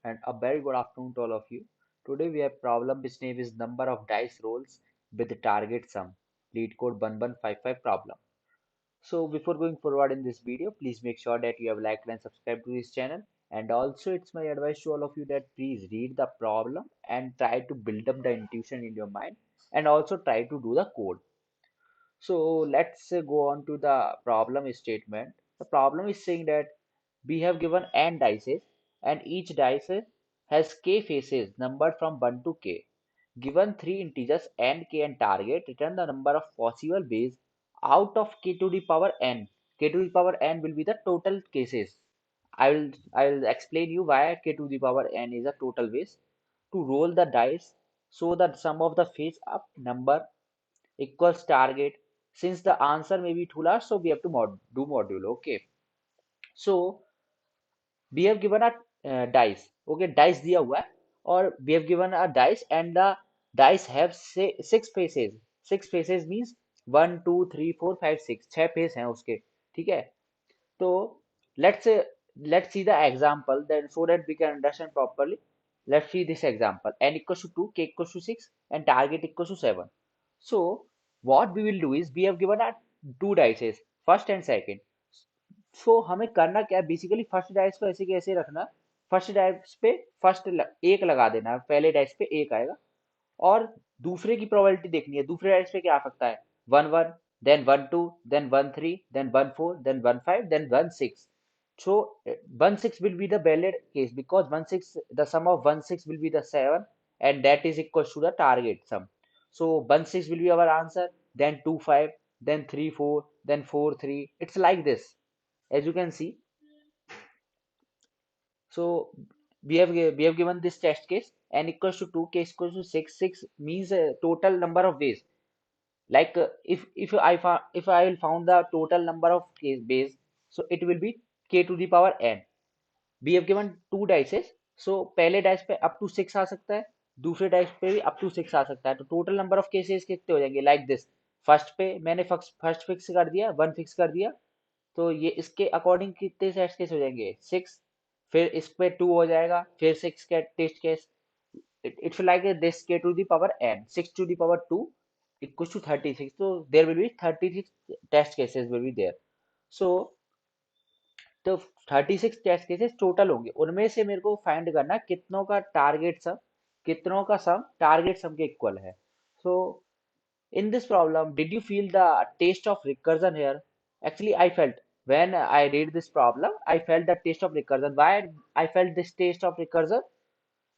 and a very good afternoon to all of you. Today we have problem which name is number of dice rolls with the target sum. Lead code 1155 problem. So before going forward in this video, please make sure that you have liked and subscribed to this channel. And also it's my advice to all of you that please read the problem and try to build up the intuition in your mind and also try to do the code. So let's go on to the problem statement. The problem is saying that we have given n dices and each dice has k faces numbered from 1 to k. Given three integers n, k and target, return the number of possible ways out of k to the power n. K to the power n will be the total cases. I will explain you why k to the power n is a total ways. To roll the dice so that sum of the face up number equals target. Since the answer may be too large, so we have to do modulo. Okay. So we have given a dice. Okay, dice दिया हुआ है और we have given a dice and the dice have six faces. Six faces means 1 2 3 4 5 6 छह face हैं उसके. ठीक है. तो let's let's see the example then so that we can understand properly. Let's see this example. N equals to 2, k equals to 6 and target equals to 7. So what we will do is we have given a two dices, first and second. So हमें करना क्या है, basically first dice को ऐसे कैसे रखना. First dice पे एक लगा देना है, पहले डाइस पे एक आएगा और दूसरे की प्रोबेबिलिटी देखनी है. दूसरे डाइस पे क्या आ सकता है, 1 1, then 1 2, then 1 3, then 1 4, then 1 5, then 1 6. So 1 6 will be the valid case because 1 6, the sum of 1 6 will be the 7 and that is equal to the target sum. So 1 6 will be our answer, then 2 5, then 3 4, then 4 3. It's like this, as you can see. So we have given this test case n equals to 2, k equals to 6. 6 means total number of ways. Like if I will found the total number of case base, so it will be k to the power n. We have given two dices, so पहले dice पे up to 6 आ सकता है, दूसरे dice पे भी up to 6 आ सकता है. तो टोटल नंबर ऑफ केसेस कितने हो जाएंगे, लाइक दिस. फर्स्ट पे मैंने फर्स्ट फिक्स कर दिया, 1 फिक्स कर दिया, तो ये इसके अकॉर्डिंग कितने टेस्ट केस हो जाएंगे, 6. फिर इस पे 2 हो जाएगा, फिर 6 के test case. It's like this k to the power n, 6 to the power 2 equals to 36. So there will be 36 test cases will be there. So तो 36 टेस्ट केसेस टोटल होंगे, उनमें से मेरे को फाइंड करना है कितनों का टारगेट सम, कितनों का सम टारगेट सम के इक्वल है. सो in this problem, did you feel the taste of recursion here? Actually, I felt when I read this problem, I felt the taste of recursion. Why I felt this taste of recursion?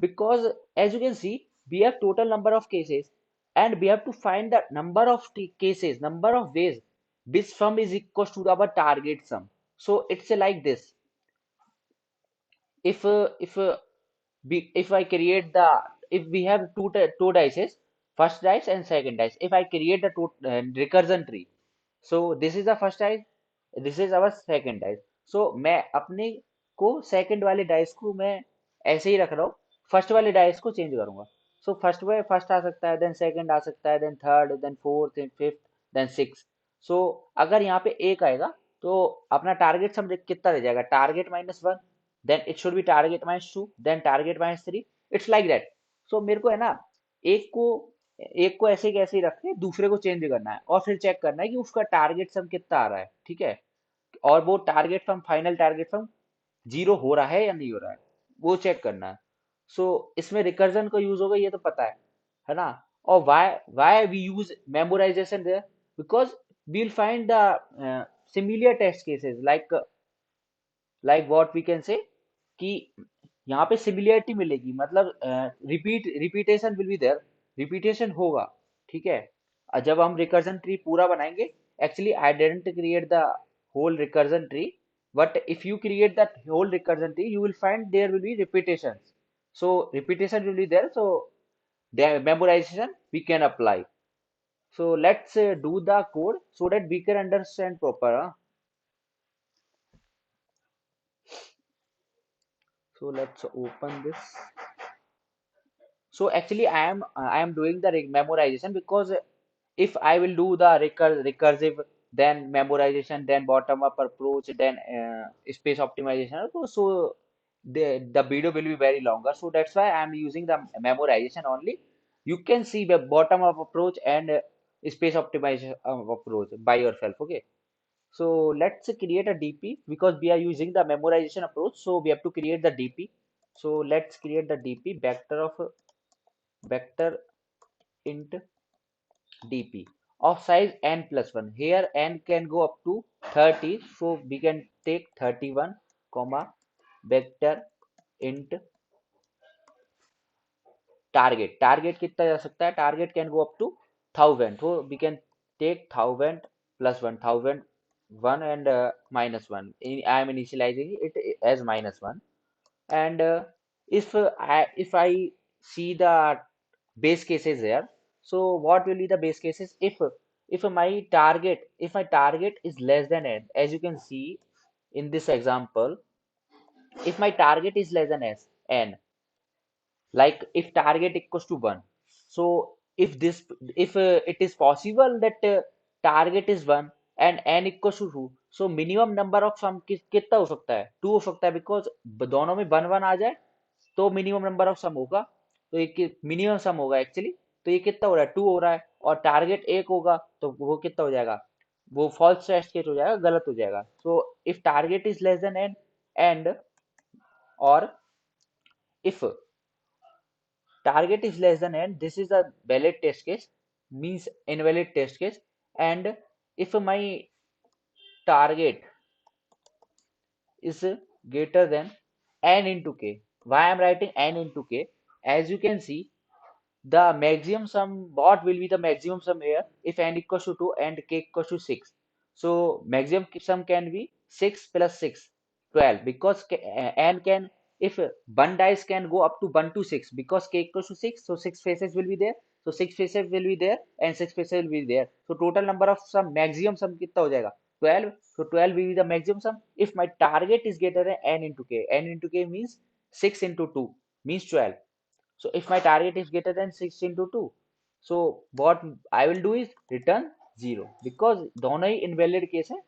Because as you can see, we have total number of cases and we have to find the number of cases, number of ways which sum is equal to our target sum. So it's like this. If I create the, if we have two dices, first dice and second dice, if I create the recursion tree, so this is the first dice, this is our second dice. So मैं अपने को second वाले dice को मैं ऐसे ही रख रहा हूँ, फर्स्ट वाले डाइस को चेंज करूंगा. सो फर्स्ट में फर्स्ट आ सकता है, देन सेकंड आ सकता है, then third, then fourth, then fifth, then six. So अगर यहाँ पे एक आएगा तो अपना टारगेट सम कितना रह जाएगा, target -1, then it should be target -2, then target -3. It's like that. So मेरे को है ना, एक को एक को ऐसे कैसे ही रख के दूसरे को चेंज करना है और फिर चेक करना है कि उसका टारगेट सम कितना आ रहा है. ठीक है. और वो टारगेट सम, फाइनल टारगेट सम जीरो हो रहा है या नहीं हो रहा है, वो चेक करना है. सो इसमें रिकर्जन का यूज होगा, ये तो पता है ना. और why we use memorization there? Because we'll find the similar test cases like what we can say कि यहाँ पे सिमिलरिटी मिलेगी, मतलब repetition will be there, repetition होगा. ठीक है. जब हम रिकर्जन ट्री पूरा बनाएंगे, actually I didn't create the whole recursion tree, but if you create that whole recursion tree, you will find there will be repetitions. So repetition will be there, so the memorization we can apply. So let's do the code so that we can understand proper, huh? So let's open this. So actually, I am doing the memorization because if I will do the recursive, then memorization, then bottom up approach, then space optimization. So the video will be very longer. So that's why I'm using the memorization only. You can see the bottom up approach and space optimization approach by yourself. Okay. So let's create a DP because we are using the memorization approach. So we have to create the DP. So let's create the DP vector of vector int DP of size n plus 1. Here n can go up to 30. So we can take 31, comma, vector int target. Target कितना जा सकता है? Target can go up to 1000. So we can take 1000 plus 1000 1 and -1. I am initializing it as -1. And if I see the base cases here, so what will be the base cases? If my target is less than n, as you can see in this example, if my target is less than n, like if target equals to 1, so if it is possible that target is 1 and n equals to 2, so minimum number of sum कितना हो सकता है? 2 हो सकता है, because दोनों में 1 1 आ जाए तो मिनिमम नंबर ऑफ सम होगा। तो ये मिनिमम सम होगा एक्चुअली। तो ये कितना हो रहा है? 2 हो रहा है। और टारगेट 1 होगा तो वो कितना हो जाएगा? वो फॉल्स टेस्ट केस हो जाएगा, गलत हो जाएगा। So if target is less than n and और if target is less than n, this is a valid test case, means invalid test case. And if my target is greater than n into k, why I'm writing n into k? As you can see, the maximum sum, what will be the maximum sum here if n equals to 2 and k equals to 6? So maximum sum can be 6 plus 6, 12, because n can, if one dice can go up to 1 to 6, because k equals to 6, so 6 faces will be there. So 6 faces will be there and 6 faces will be there. So total number of sum, maximum sum कितना हो जाएगा? 12. So 12 will be the maximum sum if my target is greater than n into k. N into k means 6 into 2 means 12. So if my target is greater than 6 into 2, so what I will do is return 0, because दोनों ही invalid case है,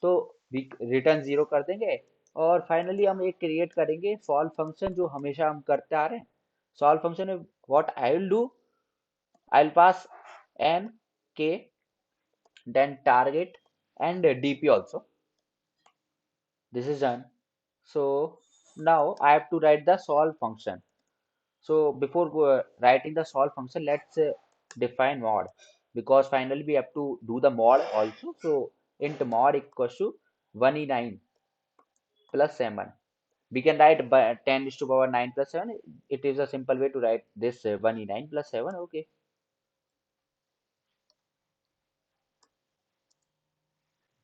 तो return 0 कर देंगे। और finally हम एक create करेंगे solve function, जो हमेशा हम करते आ रहे हैं। सॉल्व फंक्शन में what I will do, I will pass n k then target and dp also. This is done. So now I have to write the solve function. So before writing the solve function, let's define mod, because finally we have to do the mod also. So int mod equals to 1e9 plus 7. We can write by 10 is to power 9 plus 7. It is a simple way to write this 1e9 plus 7. Okay,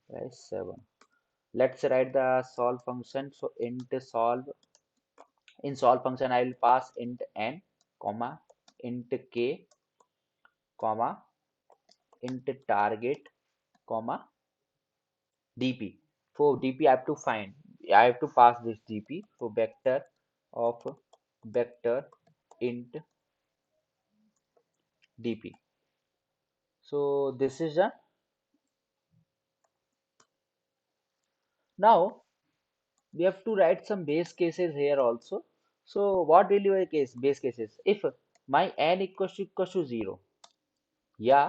right, 7. Let's write the solve function. So int solve, in solve function I will pass int n, comma, int k, comma, int target, comma, dp. For dp I have to find, I have to pass this dp. So vector of vector int dp. So this is a, now we have to write some base cases here also. So what will be a case base cases? If my n equals to 0, या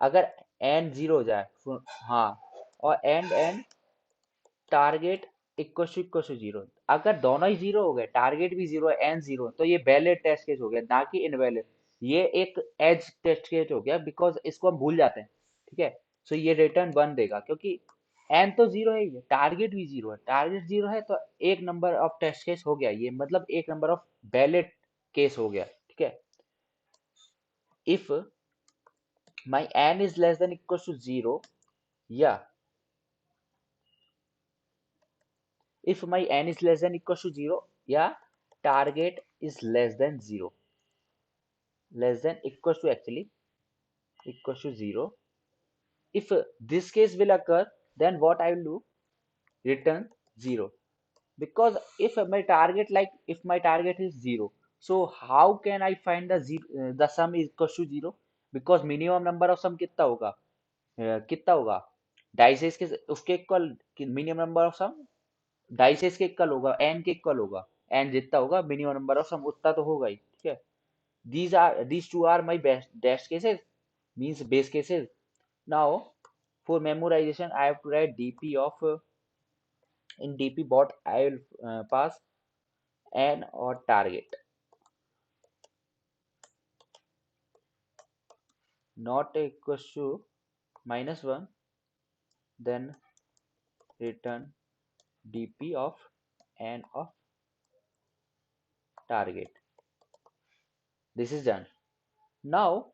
अगर n 0 हो जाए, हाँ, और n target equal to zero, अगर दोनों ही zero हो गए, टारगेट भी जीरो है, एन जीरो, तो ये वैलिड टेस्ट केस हो गया, ना कि इनवैलिड। ये एक एज टेस्ट केस हो गया, बिकॉज इसको हम भूल जाते हैं। ठीक है। सो ये रिटर्न वन देगा, क्योंकि एन तो जीरो है, ये टारगेट भी जीरो है, टारगेट जीरो है, तो एक नंबर ऑफ टेस्ट केस हो गया, ये मतलब एक नंबर ऑफ वैलिड केस हो गया। ठीक है। If my n is less than equal to zero, या if my n is less than equals to 0, yeah, target is less than 0, less than equals to, actually equals to 0. If this case will occur, then what I will do, return 0, because if my target, like if my target is 0, so how can I find the zero, the sum is equals to 0? Because minimum number of sum कितना होगा, कितना होगा, dices के उसके equal, minimum number of some ढाई से इसके equal होगा, एन के इक्वल होगा, एन जितना होगा मिनिमम नंबर ऑफ सम उतना तो होगा ही, ठीक है। these two are my best dash cases, means base cases. Now for memorization I have to write dp of in dp bot I will pass n or target not equals to -1, then return dp of n of target. This is done. Now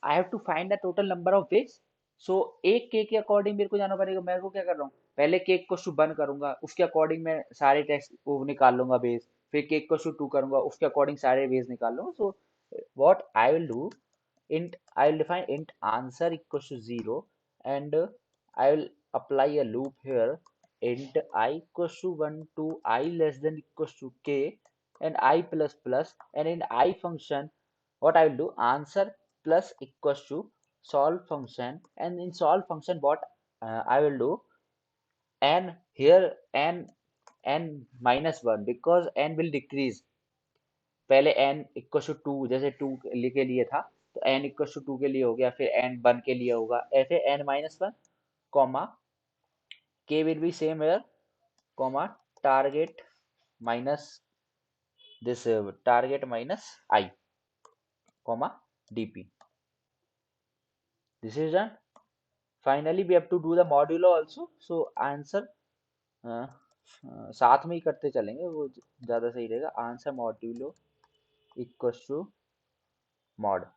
I have to find the total number of ways. So एक के according मेरे को जाना पड़ेगा। मेरे को क्या कर रहा हूँ, पहले के को शू वन करूंगा, उसके अकॉर्डिंग मैं सारे टेक्स्ट वो निकाल लूंगा बेस, फिर के को शू टू करूंगा, उसके अकॉर्डिंग सारे बेस निकाल लूंगा। So what I will do, int I will define int answer equals to 0, and I will apply a loop here, int I equals to 1 to I less than equals to k and I plus plus, and in I function what I will do, answer plus equals to solve function, and in solve function what I will do, n here n minus 1 because n will decrease। पहले n equal to to, जैसे to के लिए था तो n equal to to के लिए हो गया, फिर n वन के लिए होगा, ऐसे n minus one, comma k will be same here, comma target minus this target minus I, comma dp. This is done. Finally we have to do the modulo also. So answer साथ में ही करते चलेंगे, वो ज्यादा सही रहेगा। Answer modulo equals to mod.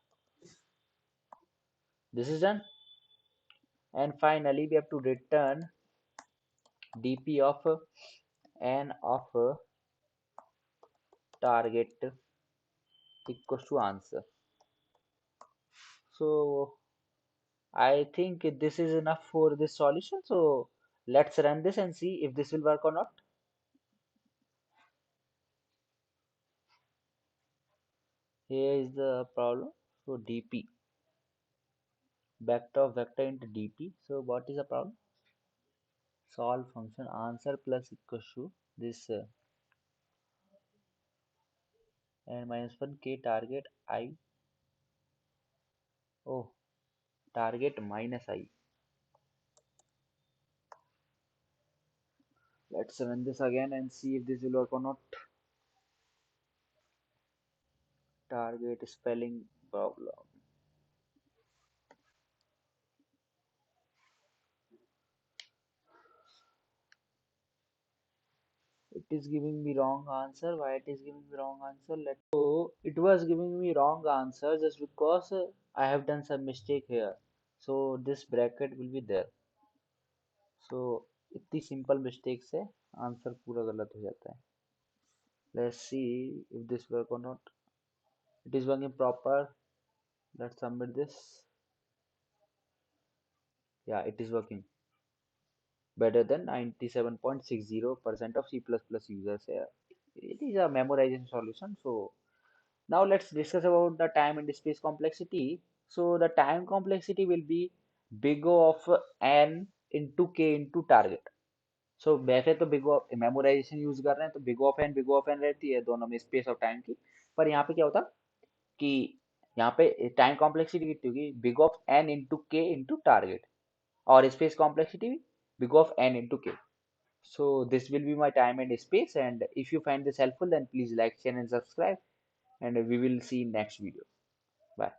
This is done. And finally we have to return dp of n of target equals to answer. So I think this is enough for this solution. So let's run this and see if this will work or not. Here is the problem. So dp, vector of vector into dp. So what is the problem? Solve function answer plus equals to this n minus 1 k target I, oh, target minus I. Let's run this again and see if this will work or not. Target spelling problem. It is giving me wrong answer. Why it is giving me wrong answer? Let so it was giving me wrong answer just because I have done some mistake here. So this bracket will be there. So इतनी simple mistake से answer पूरा गलत हो जाता है। Let's see if this work or not. It is working proper. Let's submit this. Yeah, it is working better than 97.60% of C++ users here. It is a memorization solution. So now let's discuss about the time and space complexity. So the time complexity will be big O of n into k into target. So वैसे तो big O memorization use कर रहे हैं तो big O of n रहती है दोनों में स्पेस और टाइम की, पर यहाँ पे क्या होता कि यहाँ पे टाइम कॉम्प्लेक्सिटी कितनी होगी, बिग ऑफ n इंटू के इंटू टारगेट, और space complexity big of n into k. So this will be my time and space, and if you find this helpful then please like, share and subscribe, and we will see in next video. Bye.